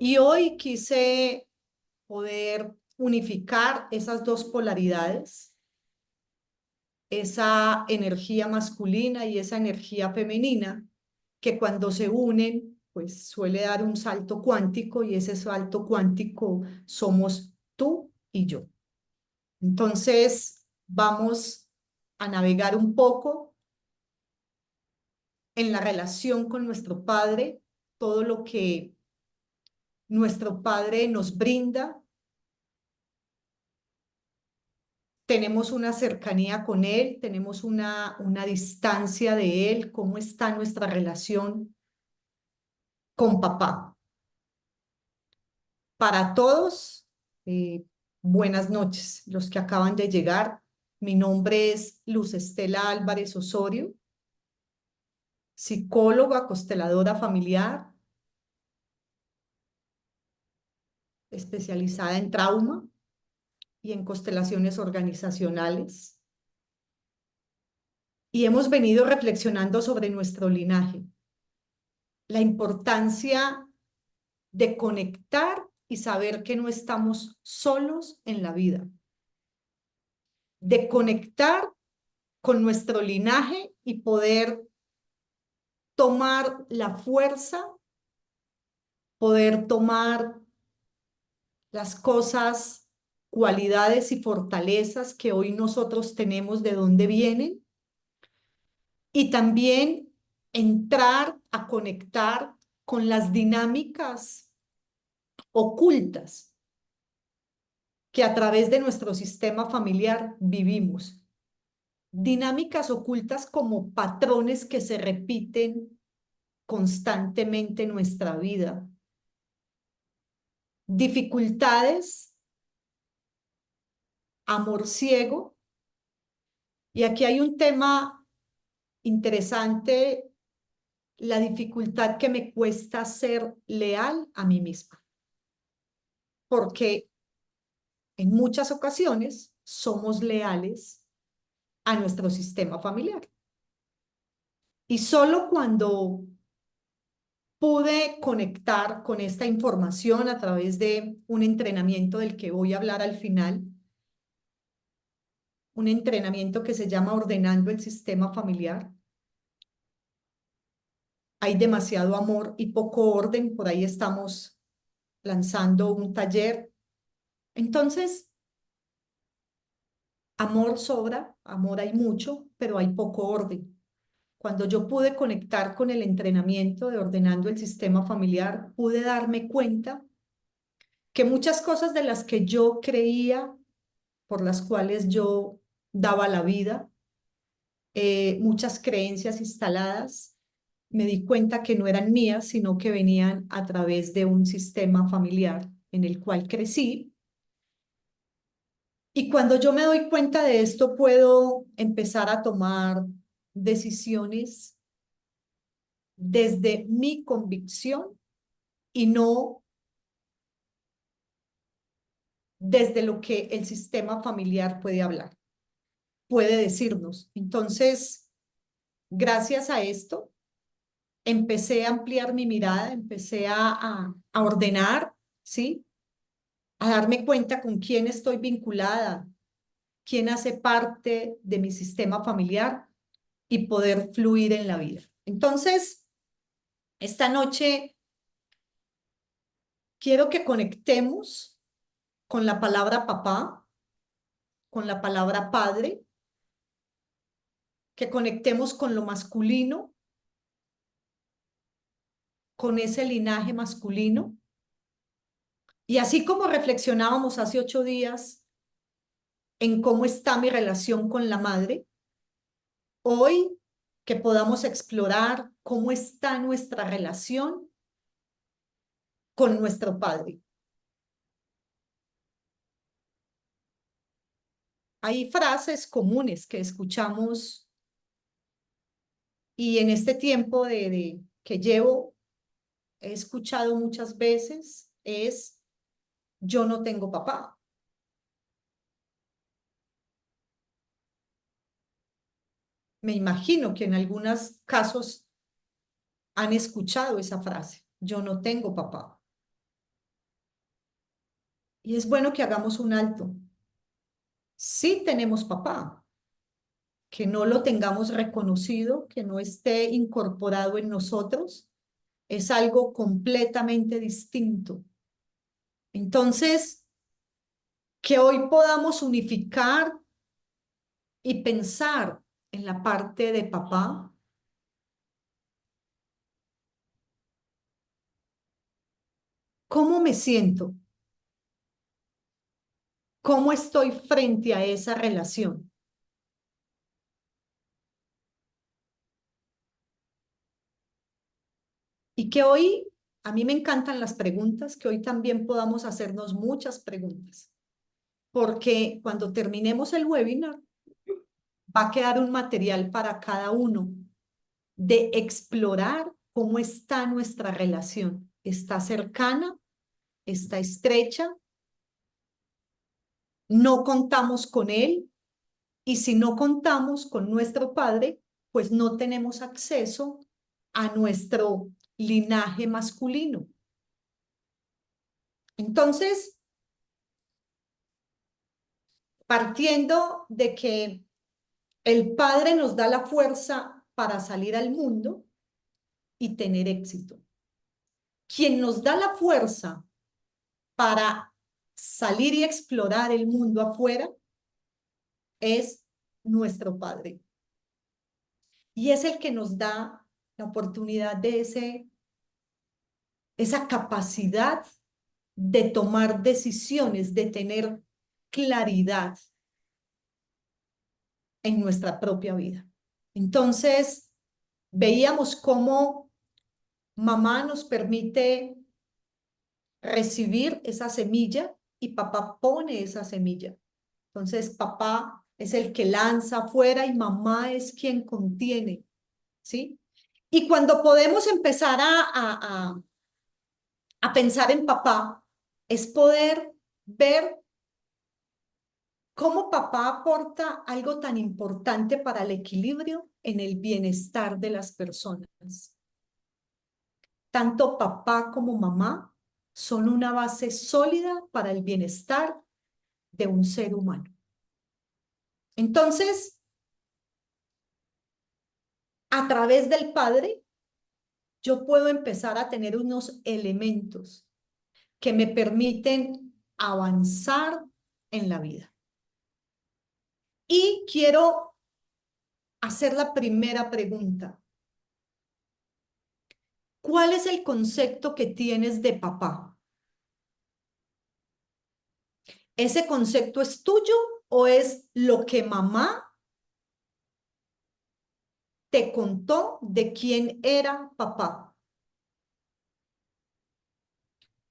Y hoy quise poder unificar esas dos polaridades, esa energía masculina y esa energía femenina, que cuando se unen, pues suele dar un salto cuántico y ese salto cuántico somos tú y yo. Entonces, vamos a navegar un poco en la relación con nuestro Padre, todo lo que nuestro Padre nos brinda. Tenemos una cercanía con Él, tenemos una distancia de Él, cómo está nuestra relación con papá. Para todos, eh, buenas noches, los que acaban de llegar. Mi nombre es Luz Estela Álvarez Osorio, psicóloga, consteladora familiar, especializada en trauma y en constelaciones organizacionales. Y hemos venido reflexionando sobre nuestro linaje, la importancia de conectar y saber que no estamos solos en la vida, de conectar con nuestro linaje y poder tomar la fuerza, poder tomar las cosas, cualidades y fortalezas que hoy nosotros tenemos, de dónde vienen, y también entrar a conectar con las dinámicas ocultas que a través de nuestro sistema familiar vivimos. Dinámicas ocultas como patrones que se repiten constantemente en nuestra vida. Dificultades, amor ciego. Y aquí hay un tema interesante, la dificultad que me cuesta ser leal a mí misma. Porque en muchas ocasiones somos leales a nuestro sistema familiar. Y solo cuando pude conectar con esta información a través de un entrenamiento del que voy a hablar al final, un entrenamiento que se llama Ordenando el Sistema Familiar. Hay demasiado amor y poco orden, por ahí estamos lanzando un taller. Entonces, amor sobra, amor hay mucho, pero hay poco orden. Cuando yo pude conectar con el entrenamiento de Ordenando el Sistema Familiar, pude darme cuenta que muchas cosas de las que yo creía, por las cuales yo daba la vida, muchas creencias instaladas, me di cuenta que no eran mías, sino que venían a través de un sistema familiar en el cual crecí. Y cuando yo me doy cuenta de esto, puedo empezar a tomar decisiones desde mi convicción y no desde lo que el sistema familiar puede hablar, puede decirnos. Entonces, gracias a esto, empecé a ampliar mi mirada, empecé a ordenar, ¿sí? A darme cuenta con quién estoy vinculada, quién hace parte de mi sistema familiar y poder fluir en la vida. Entonces, esta noche quiero que conectemos con la palabra papá, con la palabra padre, que conectemos con lo masculino, con ese linaje masculino. Y así como reflexionábamos hace 8 días en cómo está mi relación con la madre, hoy que podamos explorar cómo está nuestra relación con nuestro padre. Hay frases comunes que escuchamos y en este tiempo que llevo he escuchado muchas veces es: yo no tengo papá. Me imagino que en algunos casos han escuchado esa frase: yo no tengo papá. Y es bueno que hagamos un alto. Sí tenemos papá, que no lo tengamos reconocido, que no esté incorporado en nosotros, es algo completamente distinto. Entonces, que hoy podamos unificar y pensar en la parte de papá, ¿cómo me siento? ¿Cómo estoy frente a esa relación? Y que hoy, a mí me encantan las preguntas, que hoy también podamos hacernos muchas preguntas, porque cuando terminemos el webinar va a quedar un material para cada uno de explorar cómo está nuestra relación. ¿Está cercana? ¿Está estrecha? ¿No contamos con él? Y si no contamos con nuestro padre, pues no tenemos acceso a nuestro linaje masculino. Entonces, partiendo de que el padre nos da la fuerza para salir al mundo y tener éxito. Quien nos da la fuerza para salir y explorar el mundo afuera es nuestro padre. Y es el que nos da la oportunidad de esa capacidad de tomar decisiones, de tener claridad en nuestra propia vida. Entonces, veíamos cómo mamá nos permite recibir esa semilla y papá pone esa semilla. Entonces, papá es el que lanza afuera y mamá es quien contiene, ¿sí? Y cuando podemos empezar a pensar en papá, es poder ver cómo papá aporta algo tan importante para el equilibrio en el bienestar de las personas. Tanto papá como mamá son una base sólida para el bienestar de un ser humano. Entonces, a través del padre, yo puedo empezar a tener unos elementos que me permiten avanzar en la vida. Y quiero hacer la primera pregunta. ¿Cuál es el concepto que tienes de papá? ¿Ese concepto es tuyo o es lo que mamá te contó de quién era papá?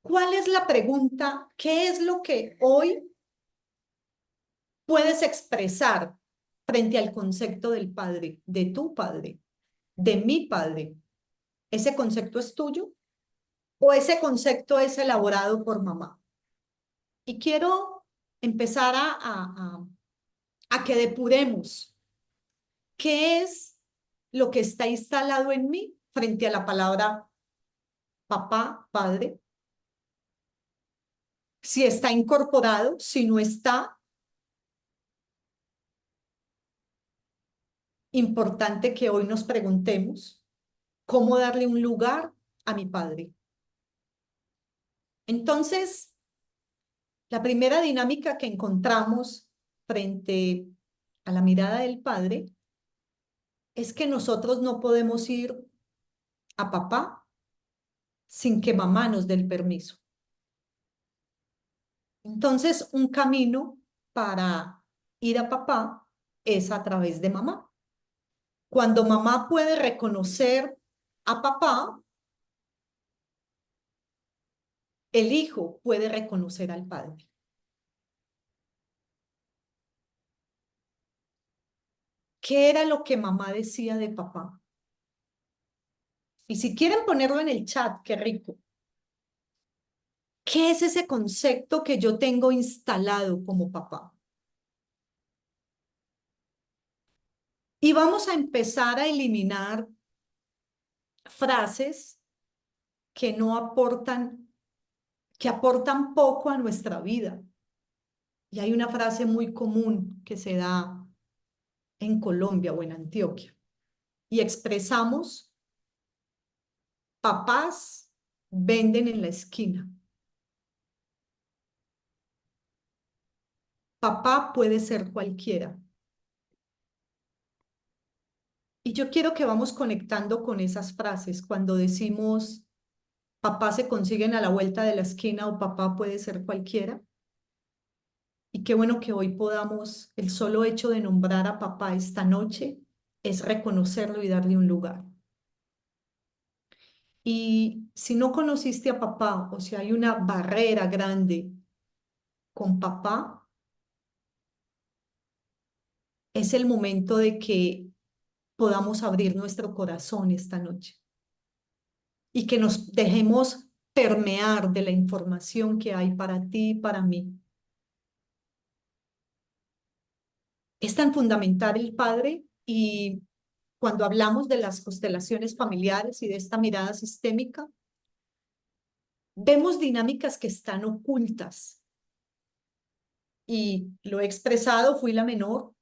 ¿Cuál es la pregunta? ¿Qué es lo que hoy puedes expresar frente al concepto del padre, de tu padre, de mi padre? ¿Ese concepto es tuyo o ese concepto es elaborado por mamá? Y quiero empezar a que depuremos qué es lo que está instalado en mí frente a la palabra papá, padre, si está incorporado, si no está, importante que hoy nos preguntemos cómo darle un lugar a mi padre. Entonces, la primera dinámica que encontramos frente a la mirada del padre es que nosotros no podemos ir a papá sin que mamá nos dé el permiso. Entonces, un camino para ir a papá es a través de mamá. Cuando mamá puede reconocer a papá, el hijo puede reconocer al padre. ¿Qué era lo que mamá decía de papá? Y si quieren ponerlo en el chat, qué rico. ¿Qué es ese concepto que yo tengo instalado como papá? Y vamos a empezar a eliminar frases que no aportan que aportan poco a nuestra vida. Y hay una frase muy común que se da en Colombia o en Antioquia y expresamos: papás venden en la esquina. Papá puede ser cualquiera. Y yo quiero que vamos conectando con esas frases cuando decimos papá se consiguen a la vuelta de la esquina o papá puede ser cualquiera. Y qué bueno que hoy podamos, el solo hecho de nombrar a papá esta noche es reconocerlo y darle un lugar. Y si no conociste a papá o si hay una barrera grande con papá, es el momento de que podamos abrir nuestro corazón esta noche y que nos dejemos permear de la información que hay para ti y para mí. Es tan fundamental el padre y cuando hablamos de las constelaciones familiares y de esta mirada sistémica, vemos dinámicas que están ocultas y lo he expresado, fui la menor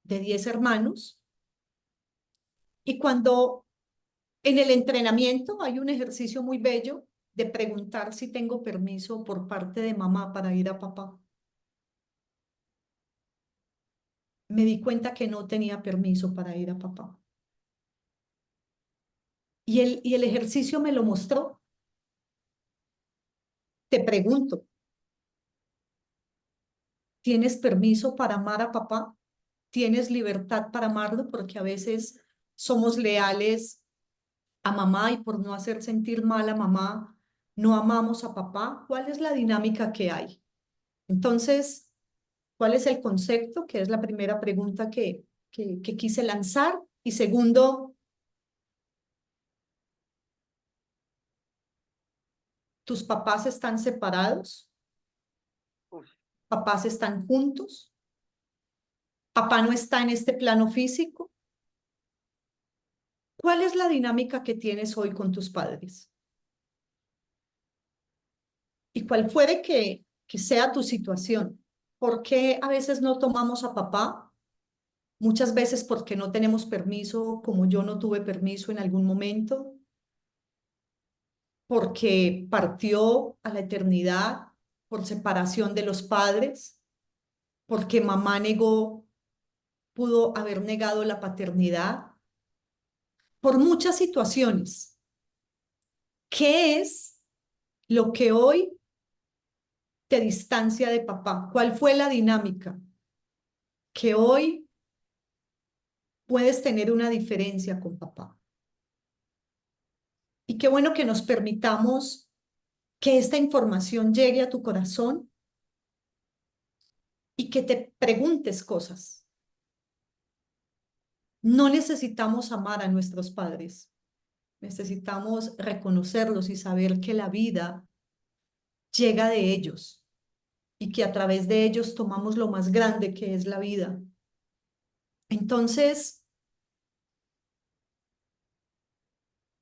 de 10 hermanos y cuando en el entrenamiento hay un ejercicio muy bello de preguntar si tengo permiso por parte de mamá para ir a papá. Me di cuenta que no tenía permiso para ir a papá. Y el ejercicio me lo mostró. Te pregunto, ¿tienes permiso para amar a papá? ¿Tienes libertad para amarlo? Porque a veces somos leales a mamá y por no hacer sentir mal a mamá, no amamos a papá. ¿Cuál es la dinámica que hay? Entonces, ¿cuál es el concepto? Que es la primera pregunta que quise lanzar. Y segundo, ¿tus papás están separados? ¿Papás están juntos? ¿Papá no está en este plano físico? ¿Cuál es la dinámica que tienes hoy con tus padres? Y cual fuere que sea tu situación, ¿por qué a veces no tomamos a papá? Muchas veces porque no tenemos permiso, como yo no tuve permiso en algún momento, porque partió a la eternidad por separación de los padres, porque mamá negó, pudo haber negado la paternidad, por muchas situaciones. ¿Qué es lo que hoy te distancia de papá? ¿Cuál fue la dinámica que hoy puedes tener una diferencia con papá? Y qué bueno que nos permitamos que esta información llegue a tu corazón y que te preguntes cosas. No necesitamos amar a nuestros padres, necesitamos reconocerlos y saber que la vida llega de ellos y que a través de ellos tomamos lo más grande que es la vida. Entonces,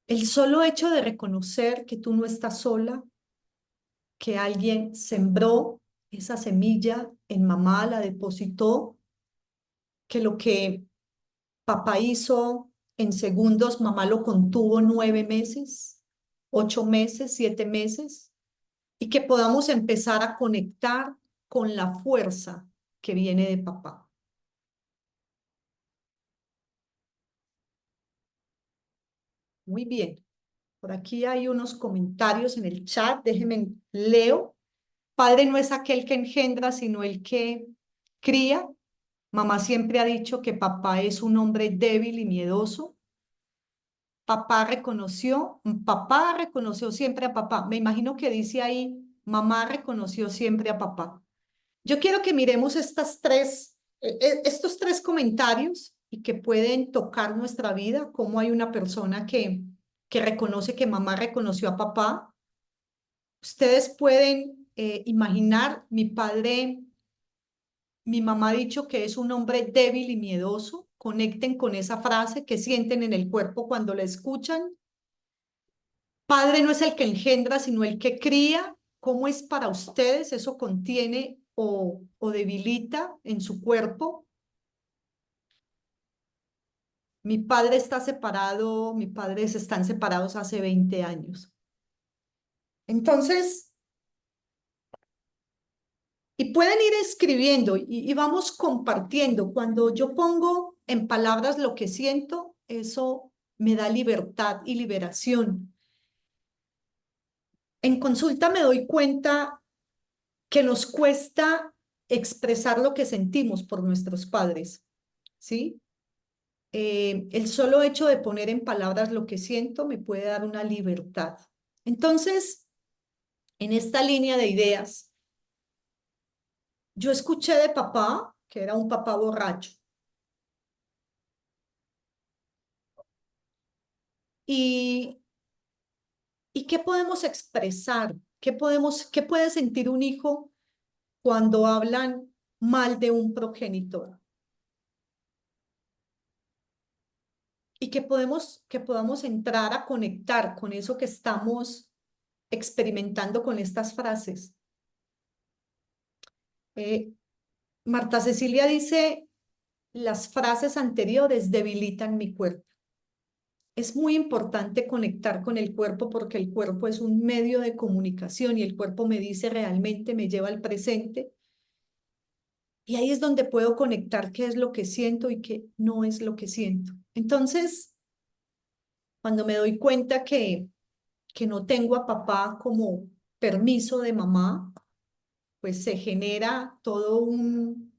el solo hecho de reconocer que tú no estás sola, que alguien sembró esa semilla en mamá, la depositó, que lo que papá hizo en segundos, mamá lo contuvo 9 meses, 8 meses, 7 meses, y que podamos empezar a conectar con la fuerza que viene de papá. Muy bien. Por aquí hay unos comentarios en el chat, déjenme leo. Padre no es aquel que engendra, sino el que cría. Mamá siempre ha dicho que papá es un hombre débil y miedoso. Papá reconoció siempre a papá. Me imagino que dice ahí, mamá reconoció siempre a papá. Yo quiero que miremos estos tres comentarios y que pueden tocar nuestra vida, cómo hay una persona que reconoce que mamá reconoció a papá. Ustedes pueden imaginar, mi mamá ha dicho que es un hombre débil y miedoso. Conecten con esa frase que sienten en el cuerpo cuando la escuchan. Padre no es el que engendra, sino el que cría. ¿Cómo es para ustedes? ¿Eso contiene o debilita en su cuerpo? Mi padre está separado, mis padres están separados hace 20 años. Entonces, y pueden ir escribiendo y vamos compartiendo. Cuando yo pongo en palabras lo que siento, eso me da libertad y liberación. En consulta me doy cuenta que nos cuesta expresar lo que sentimos por nuestros padres, ¿sí? El solo hecho de poner en palabras lo que siento me puede dar una libertad. Entonces, en esta línea de ideas, yo escuché de papá, que era un papá borracho, y, ¿y qué podemos expresar? ¿Qué puede sentir un hijo cuando hablan mal de un progenitor? Y que podamos entrar a conectar con eso que estamos experimentando con estas frases. Eh, Marta Cecilia dice, las frases anteriores debilitan mi cuerpo. Es muy importante conectar con el cuerpo porque el cuerpo es un medio de comunicación y el cuerpo me dice realmente, me lleva al presente. Y ahí es donde puedo conectar qué es lo que siento y qué no es lo que siento. Entonces, cuando me doy cuenta que no tengo a papá como permiso de mamá, pues se genera todo un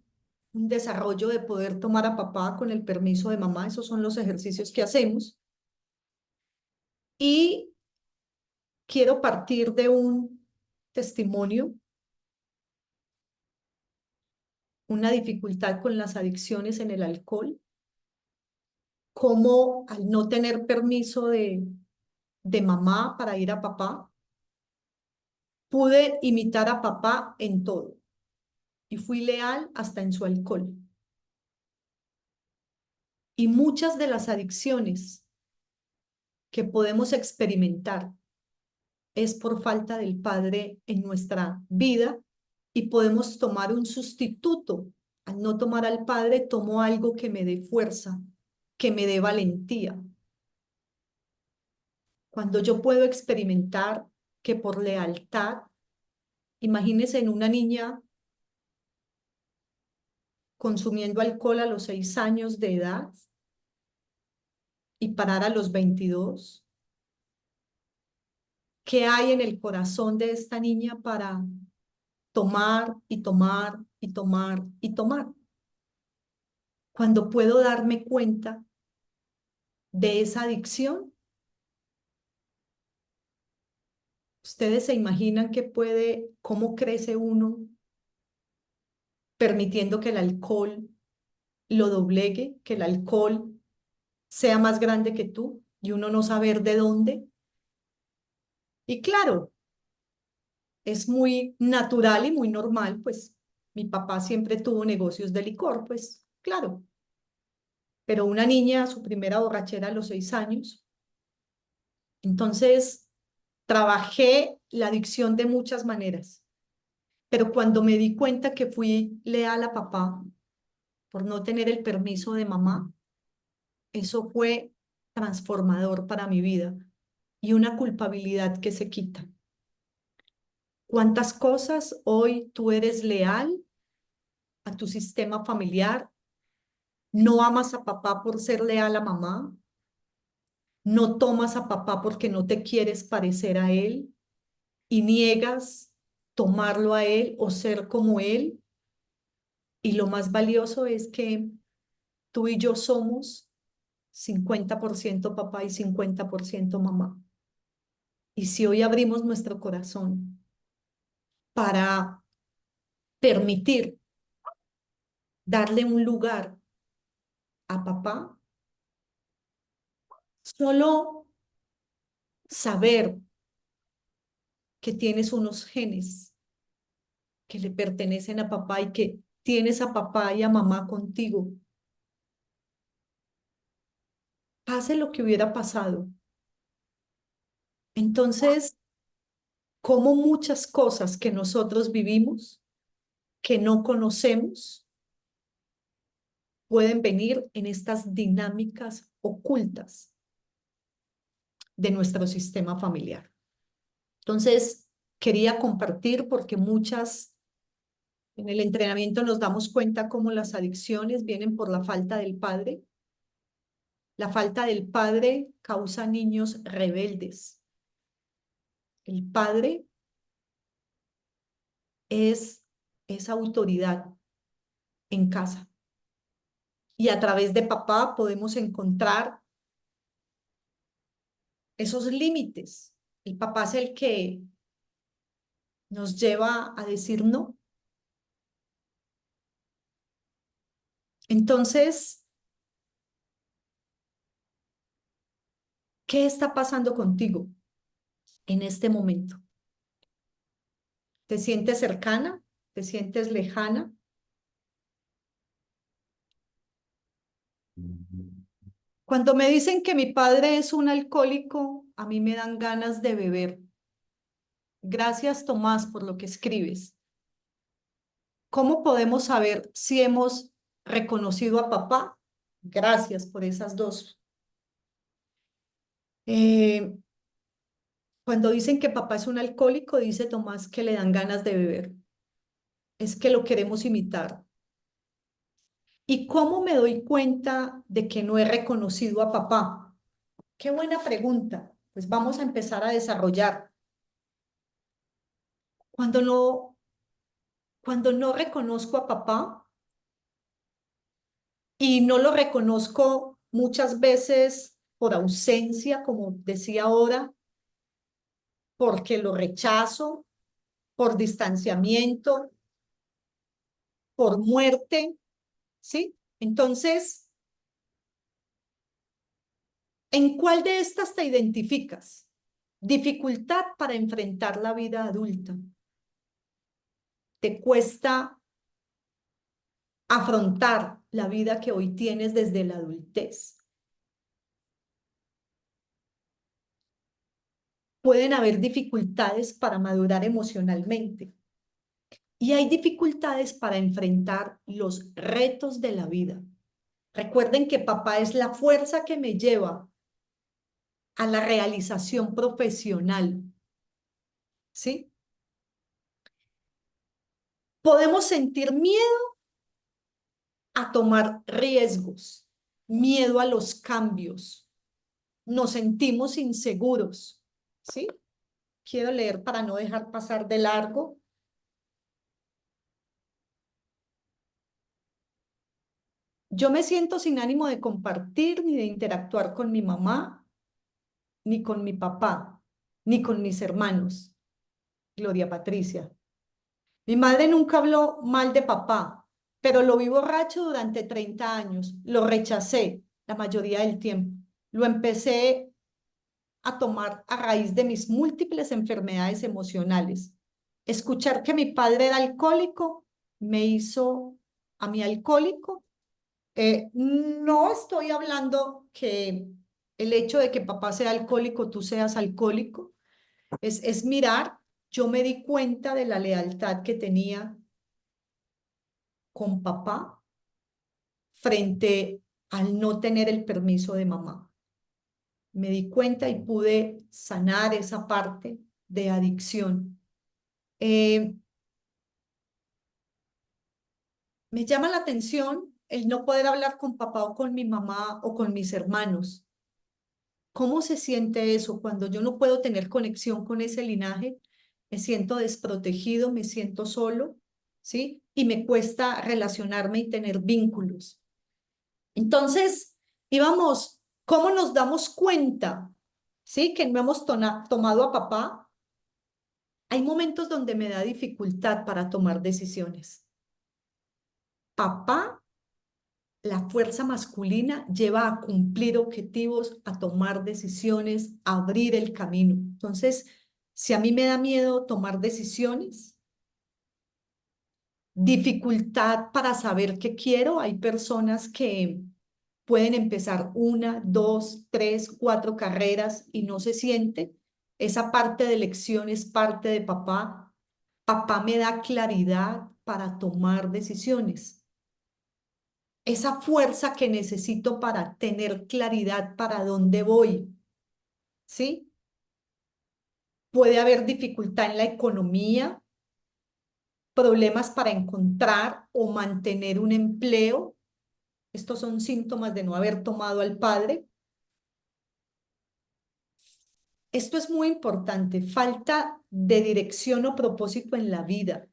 desarrollo de poder tomar a papá con el permiso de mamá. Esos son los ejercicios que hacemos. Y quiero partir de un testimonio, una dificultad con las adicciones en el alcohol, cómo al no tener permiso de mamá para ir a papá, pude imitar a papá en todo y fui leal hasta en su alcohol. Y muchas de las adicciones que podemos experimentar es por falta del padre en nuestra vida y podemos tomar un sustituto. Al no tomar al padre, tomo algo que me dé fuerza, que me dé valentía. Cuando yo puedo experimentar que por lealtad, imagínense en una niña consumiendo alcohol a los 6 años de edad y parar a los 22, ¿qué hay en el corazón de esta niña para tomar y tomar y tomar y tomar? Cuando puedo darme cuenta de esa adicción, ustedes se imaginan que puede, cómo crece uno permitiendo que el alcohol lo doblegue, que el alcohol sea más grande que tú y uno no saber de dónde. Y claro, es muy natural y muy normal, pues mi papá siempre tuvo negocios de licor, pues claro, pero una niña, su primera borrachera a los 6 años. Entonces, trabajé la adicción de muchas maneras, pero cuando me di cuenta que fui leal a papá por no tener el permiso de mamá, eso fue transformador para mi vida y una culpabilidad que se quita. ¿Cuántas cosas hoy tú eres leal a tu sistema familiar? No amas a papá por ser leal a mamá. No tomas a papá porque no te quieres parecer a él y niegas tomarlo a él o ser como él. Y lo más valioso es que tú y yo somos 50% papá y 50% mamá. Y si hoy abrimos nuestro corazón para permitir darle un lugar a papá, solo saber que tienes unos genes que le pertenecen a papá y que tienes a papá y a mamá contigo, pase lo que hubiera pasado, Entonces, como muchas cosas que nosotros vivimos, que no conocemos, pueden venir en estas dinámicas ocultas de nuestro sistema familiar. Entonces, quería compartir porque en el entrenamiento nos damos cuenta cómo las adicciones vienen por la falta del padre. La falta del padre causa niños rebeldes. El padre es esa autoridad en casa. Y a través de papá podemos encontrar esos límites. El papá es el que nos lleva a decir no. Entonces, ¿qué está pasando contigo en este momento? ¿Te sientes cercana? ¿Te sientes lejana? Cuando me dicen que mi padre es un alcohólico, a mí me dan ganas de beber. Gracias, Tomás, por lo que escribes. ¿Cómo podemos saber si hemos reconocido a papá? Gracias por esas dos. Cuando dicen que papá es un alcohólico, dice Tomás que le dan ganas de beber. Es que lo queremos imitar. ¿Y cómo me doy cuenta de que no he reconocido a papá? Qué buena pregunta. Pues vamos a empezar a desarrollar. Cuando no, cuando no reconozco a papá y no lo reconozco muchas veces por ausencia, como decía ahora, porque lo rechazo, por distanciamiento, por muerte, ¿sí? Entonces, ¿en cuál de estas te identificas? Dificultad para enfrentar la vida adulta. Te cuesta afrontar la vida que hoy tienes desde la adultez. Pueden haber dificultades para madurar emocionalmente y hay dificultades para enfrentar los retos de la vida. Recuerden que papá es la fuerza que me lleva a la realización profesional, ¿sí? Podemos sentir miedo a tomar riesgos, miedo a los cambios, nos sentimos inseguros, ¿sí? Quiero leer para no dejar pasar de largo. Yo me siento sin ánimo de compartir ni de interactuar con mi mamá, ni con mi papá, ni con mis hermanos. Gloria Patricia. Mi madre nunca habló mal de papá, pero lo vi borracho durante 30 años. Lo rechacé la mayoría del tiempo. Lo empecé a tomar a raíz de mis múltiples enfermedades emocionales. Escuchar que mi padre era alcohólico me hizo a mí alcohólico. No estoy hablando que el hecho de que papá sea alcohólico, tú seas alcohólico. Es mirar, yo me di cuenta de la lealtad que tenía con papá frente al no tener el permiso de mamá. Me di cuenta y pude sanar esa parte de adicción. Me llama la atención el no poder hablar con papá o con mi mamá o con mis hermanos. ¿Cómo se siente eso cuando yo no puedo tener conexión con ese linaje? Me siento desprotegido, me siento solo, ¿sí? Y me cuesta relacionarme y tener vínculos. Entonces, íbamos, ¿cómo nos damos cuenta, ¿sí? Que no hemos tomado a papá. Hay momentos donde me da dificultad para tomar decisiones. Papá, la fuerza masculina lleva a cumplir objetivos, a tomar decisiones, a abrir el camino. Entonces, si a mí me da miedo tomar decisiones, dificultad para saber qué quiero, hay personas que pueden empezar una, dos, tres, cuatro carreras y no se sienten. Esa parte de elección es parte de papá. Papá me da claridad para tomar decisiones. Esa fuerza que necesito para tener claridad para dónde voy, ¿sí? Puede haber dificultad en la economía, problemas para encontrar o mantener un empleo. Estos son síntomas de no haber tomado al padre. Esto es muy importante, falta de dirección o propósito en la vida,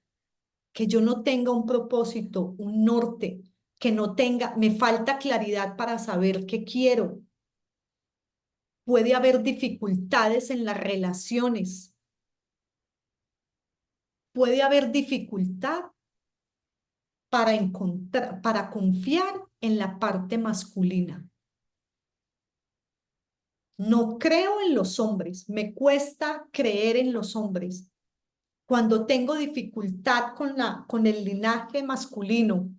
que yo no tenga un propósito, un norte, que no tenga, me falta claridad para saber qué quiero. Puede haber dificultades en las relaciones, puede haber dificultad para encontrar, para confiar en la parte masculina. No creo en los hombres, me cuesta creer en los hombres. Cuando tengo dificultad con el linaje masculino,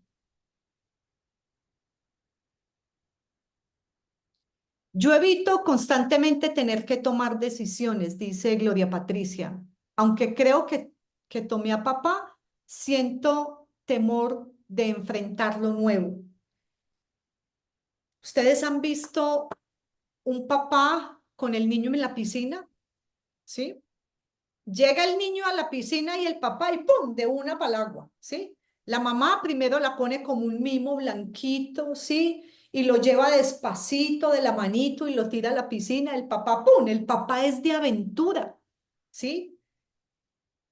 yo evito constantemente tener que tomar decisiones, dice Gloria Patricia. Aunque creo que tomé a papá, siento temor de enfrentar lo nuevo. ¿Ustedes han visto un papá con el niño en la piscina? ¿Sí? Llega el niño a la piscina y el papá y ¡pum! De una para el agua, ¿sí? La mamá primero la pone como un mimo blanquito, ¿sí? Y lo lleva despacito de la manito y lo tira a la piscina. El papá, ¡pum! El papá es de aventura, ¿sí?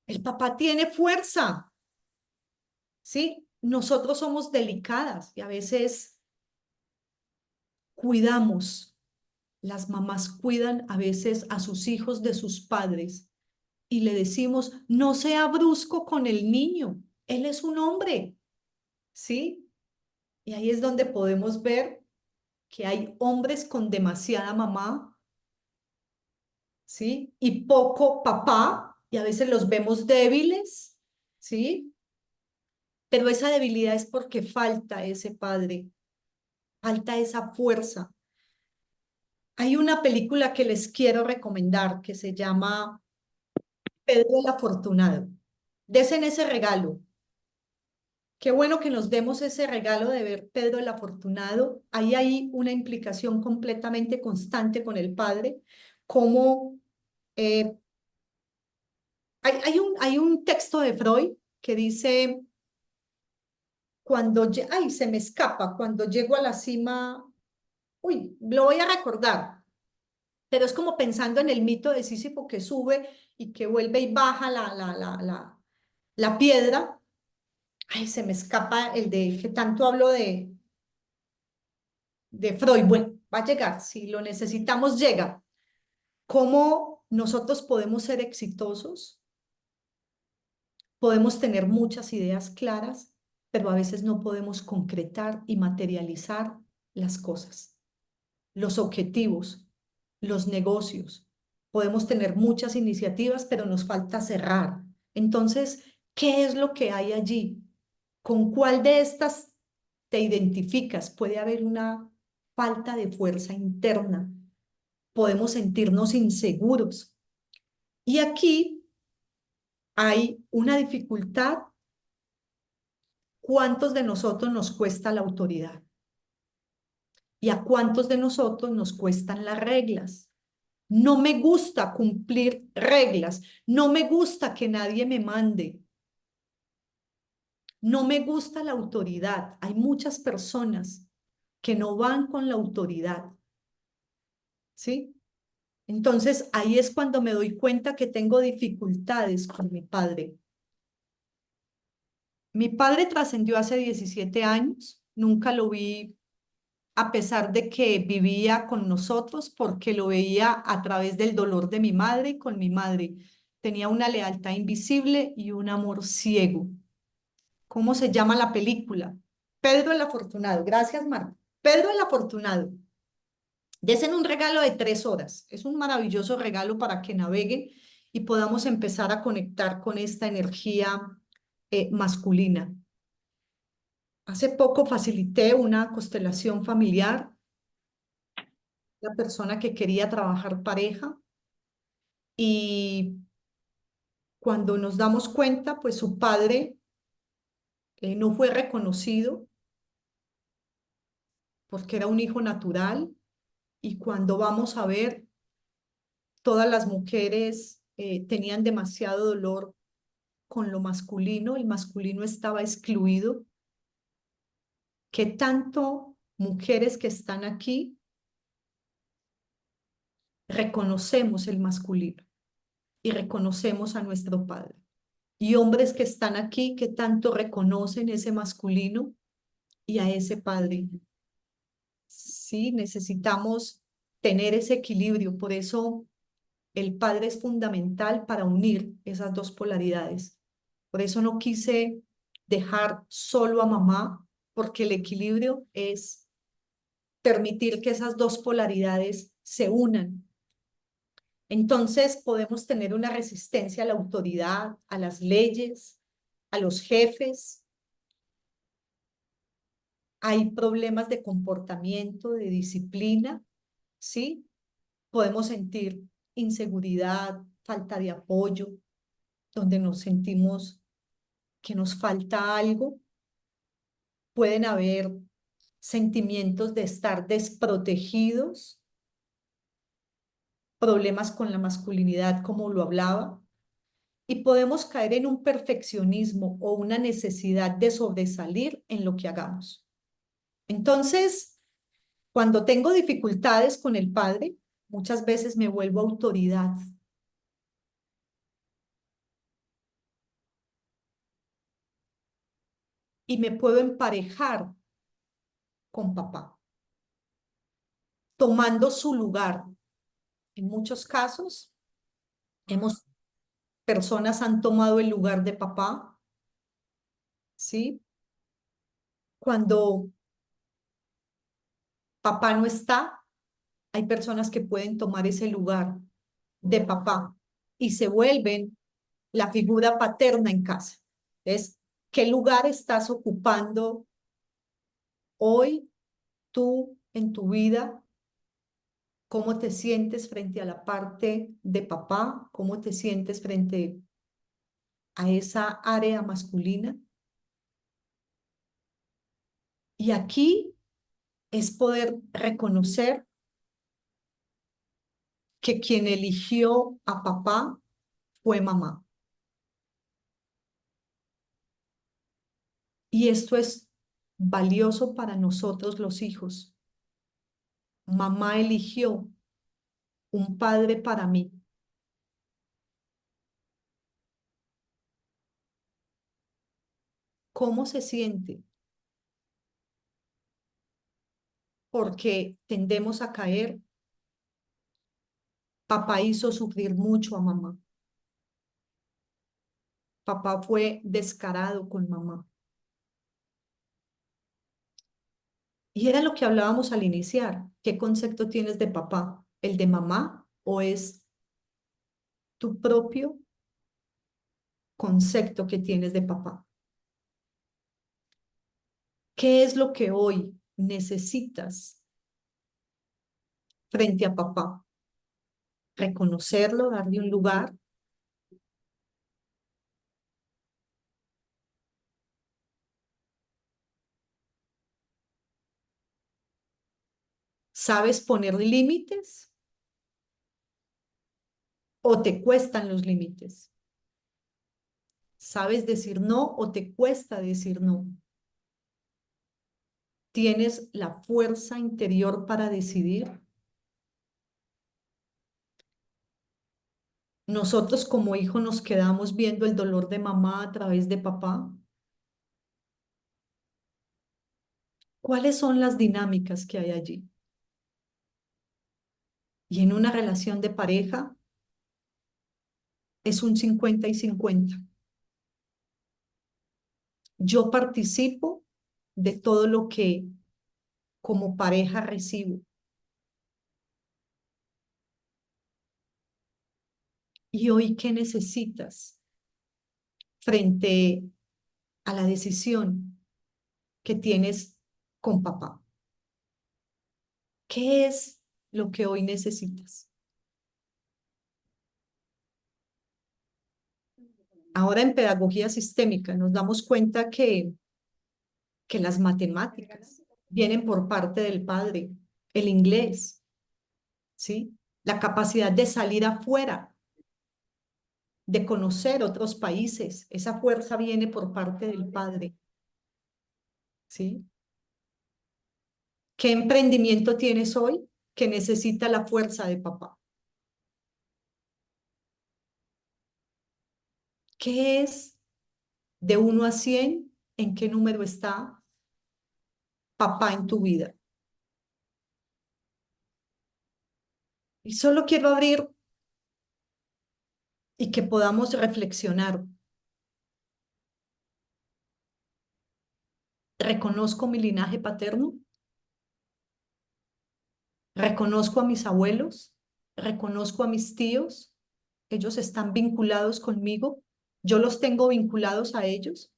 El papá tiene fuerza, ¿sí? Nosotros somos delicadas y a veces cuidamos. Las mamás cuidan a veces a sus hijos de sus padres y le decimos, no sea brusco con el niño, él es un hombre, ¿sí? Y ahí es donde podemos ver que hay hombres con demasiada mamá, ¿sí? Y poco papá, y a veces los vemos débiles, ¿sí? Pero esa debilidad es porque falta ese padre, falta esa fuerza. Hay una película que les quiero recomendar que se llama Pedro el Afortunado. Desen ese regalo. Qué bueno que nos demos ese regalo de ver Pedro el Afortunado. Ahí hay una implicación completamente constante con el Padre, como eh, hay un texto de Freud que dice, ay, se me escapa, cuando llego a la cima, uy, lo voy a recordar, pero es como pensando en el mito de Sísifo que sube y que vuelve y baja la piedra. Ay, se me escapa el de que tanto hablo de Freud. Bueno, va a llegar, si lo necesitamos, llega. ¿Cómo nosotros podemos ser exitosos? Podemos tener muchas ideas claras, pero a veces no podemos concretar y materializar las cosas, los objetivos, los negocios. Podemos tener muchas iniciativas, pero nos falta cerrar. Entonces, ¿qué es lo que hay allí? ¿Con cuál de estas te identificas? Puede haber una falta de fuerza interna. Podemos sentirnos inseguros. Y aquí hay una dificultad. ¿Cuántos de nosotros nos cuesta la autoridad? ¿Y a cuántos de nosotros nos cuestan las reglas? No me gusta cumplir reglas. No me gusta que nadie me mande. No me gusta la autoridad. Hay muchas personas que no van con la autoridad, ¿sí? Entonces, ahí es cuando me doy cuenta que tengo dificultades con mi padre. Mi padre trascendió hace 17 años. Nunca lo vi a pesar de que vivía con nosotros, porque lo veía a través del dolor de mi madre y con mi madre. Tenía una lealtad invisible y un amor ciego. ¿Cómo se llama la película? Pedro el Afortunado. Gracias, Marta. Pedro el Afortunado. Desen un regalo de 3 horas. Es un maravilloso regalo para que naveguen y podamos empezar a conectar con esta energía masculina. Hace poco facilité una constelación familiar, la persona que quería trabajar pareja. Y cuando nos damos cuenta, pues su padre no fue reconocido porque era un hijo natural. Y cuando vamos a ver, todas las mujeres tenían demasiado dolor con lo masculino, el masculino estaba excluido. ¿Qué tanto mujeres que están aquí reconocemos el masculino y reconocemos a nuestro padre? Y hombres que están aquí, ¿qué tanto reconocen ese masculino y a ese padre? Sí, necesitamos tener ese equilibrio. Por eso el padre es fundamental para unir esas dos polaridades. Por eso no quise dejar solo a mamá, porque el equilibrio es permitir que esas dos polaridades se unan. Entonces podemos tener una resistencia a la autoridad, a las leyes, a los jefes. Hay problemas de comportamiento, de disciplina, ¿sí? Podemos sentir inseguridad, falta de apoyo, donde nos sentimos que nos falta algo. Pueden haber sentimientos de estar desprotegidos, problemas con la masculinidad, como lo hablaba, y podemos caer en un perfeccionismo o una necesidad de sobresalir en lo que hagamos. Entonces, cuando tengo dificultades con el padre, muchas veces me vuelvo autoridad y me puedo emparejar con papá, tomando su lugar. En muchos casos, hemos, personas han tomado el lugar de papá, ¿sí? Cuando papá no está, hay personas que pueden tomar ese lugar de papá y se vuelven la figura paterna en casa. Es ¿qué lugar estás ocupando hoy tú en tu vida? ¿Cómo te sientes frente a la parte de papá? ¿Cómo te sientes frente a esa área masculina? Y aquí es poder reconocer que quien eligió a papá fue mamá. Y esto es valioso para nosotros los hijos. Mamá eligió un padre para mí. ¿Cómo se siente? Porque tendemos a caer. Papá hizo sufrir mucho a mamá. Papá fue descarado con mamá. Y era lo que hablábamos al iniciar. ¿Qué concepto tienes de papá? ¿El de mamá o es tu propio concepto que tienes de papá? ¿Qué es lo que hoy necesitas frente a papá? Reconocerlo, darle un lugar. ¿Sabes poner límites o te cuestan los límites? ¿Sabes decir no o te cuesta decir no? ¿Tienes la fuerza interior para decidir? Nosotros como hijos nos quedamos viendo el dolor de mamá a través de papá. ¿Cuáles son las dinámicas que hay allí? Y en una relación de pareja es un 50 y 50. Yo participo de todo lo que como pareja recibo. ¿Y hoy qué necesitas frente a la decisión que tienes con papá? ¿Qué es lo que hoy necesitas? Ahora en pedagogía sistémica nos damos cuenta que las matemáticas vienen por parte del padre, el inglés, ¿sí? La capacidad de salir afuera, de conocer otros países, esa fuerza viene por parte del padre, ¿sí? ¿Qué emprendimiento tienes hoy que necesita la fuerza de papá? ¿Qué es de 1 a 100? ¿En qué número está papá en tu vida? Y solo quiero abrir y que podamos reflexionar. Reconozco mi linaje paterno, reconozco a mis abuelos, reconozco a mis tíos, ellos están vinculados conmigo, yo los tengo vinculados a ellos.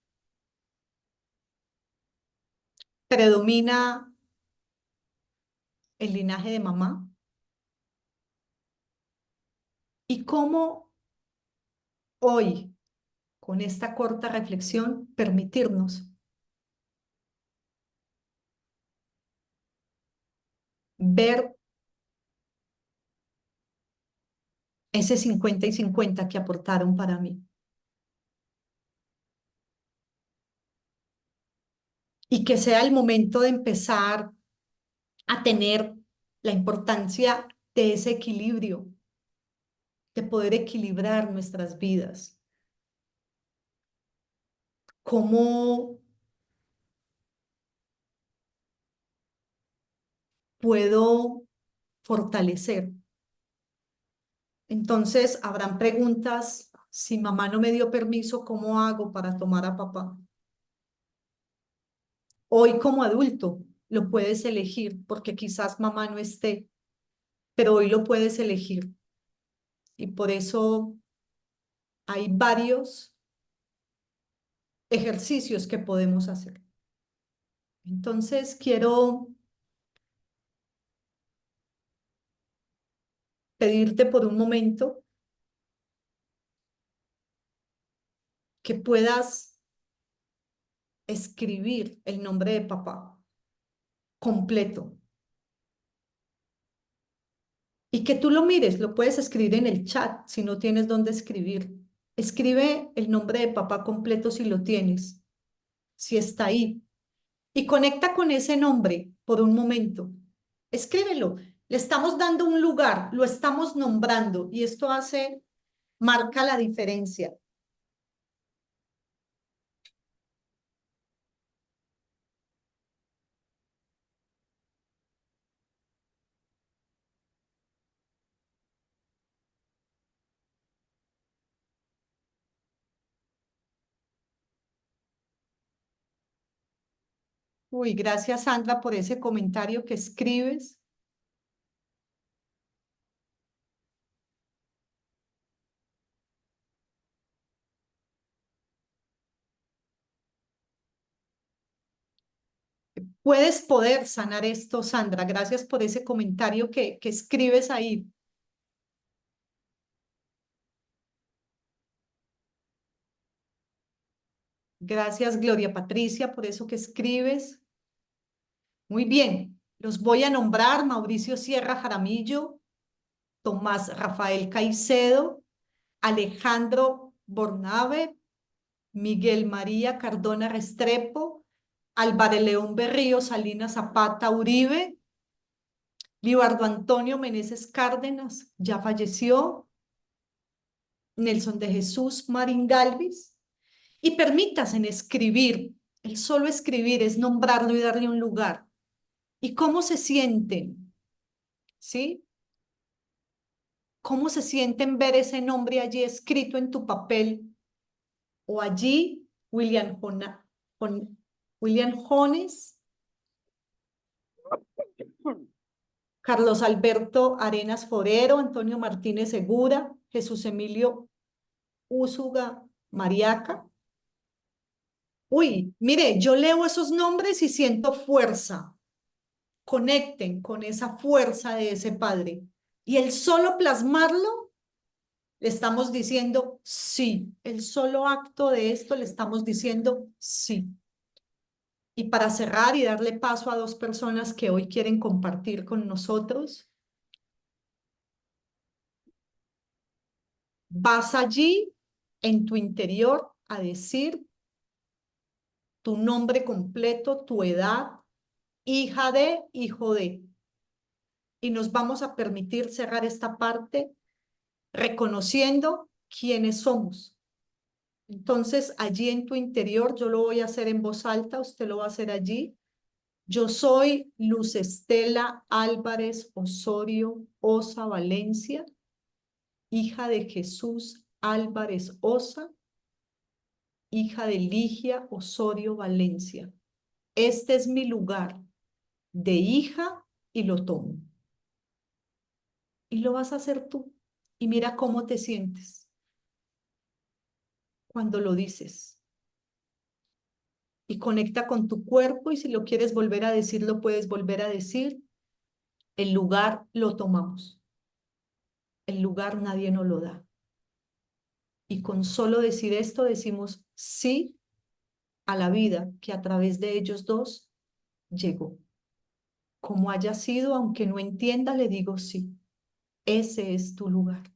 Predomina el linaje de mamá. ¿Y cómo hoy, con esta corta reflexión, permitirnos ver ese 50 y 50 que aportaron para mí? Y que sea el momento de empezar a tener la importancia de ese equilibrio, de poder equilibrar nuestras vidas. ¿Cómo puedo fortalecer? Entonces, habrán preguntas, si mamá no me dio permiso, ¿cómo hago para tomar a papá? Hoy como adulto lo puedes elegir, porque quizás mamá no esté, pero hoy lo puedes elegir. Y por eso hay varios ejercicios que podemos hacer. Entonces, quiero pedirte por un momento que puedas escribir el nombre de papá completo y que tú lo mires, lo puedes escribir en el chat si no tienes dónde escribir. Escribe el nombre de papá completo si lo tienes, si está ahí, y conecta con ese nombre por un momento. Escríbelo. Le estamos dando un lugar, lo estamos nombrando y esto marca la diferencia. Uy, gracias Sandra por ese comentario que escribes. Puedes poder sanar esto, Sandra. Gracias por ese comentario que escribes ahí. Gracias, Gloria Patricia, por eso que escribes. Muy bien, los voy a nombrar: Mauricio Sierra Jaramillo, Tomás Rafael Caicedo, Alejandro Bornave, Miguel María Cardona Restrepo, Álvaro León Berrío Salinas Zapata Uribe, Libardo Antonio Meneses Cárdenas, ya falleció, Nelson de Jesús Marín Galvis, y permítanse en escribir. El solo escribir es nombrarlo y darle un lugar. ¿Y cómo se sienten? ¿Sí? ¿Cómo se sienten ver ese nombre allí escrito en tu papel? O allí, William Jones, Carlos Alberto Arenas Forero, Antonio Martínez Segura, Jesús Emilio Úsuga Mariaca. Uy, mire, yo leo esos nombres y siento fuerza. Conecten con esa fuerza de ese padre. Y el solo plasmarlo Le estamos diciendo sí. El solo acto de esto le estamos diciendo sí. Y para cerrar y darle paso a dos personas que hoy quieren compartir con nosotros, vas allí en tu interior a decir tu nombre completo, tu edad, hija de, hijo de. Y nos vamos a permitir cerrar esta parte reconociendo quiénes somos. Entonces, allí en tu interior, yo lo voy a hacer en voz alta, usted lo va a hacer allí. Yo soy Luz Estela Álvarez Osorio Osa Valencia, hija de Jesús Álvarez Osa, hija de Ligia Osorio Valencia. Este es mi lugar de hija y lo tomo. Y lo vas a hacer tú. Y mira cómo te sientes cuando lo dices. Y conecta con tu cuerpo y si lo quieres volver a decir, lo puedes volver a decir. El lugar lo tomamos. El lugar nadie nos lo da. Y con solo decir esto decimos sí a la vida que a través de ellos dos llegó. Como haya sido, aunque no entienda, le digo sí. Ese es tu lugar.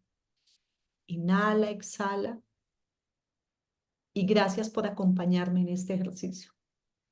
Inhala, exhala y gracias por acompañarme en este ejercicio.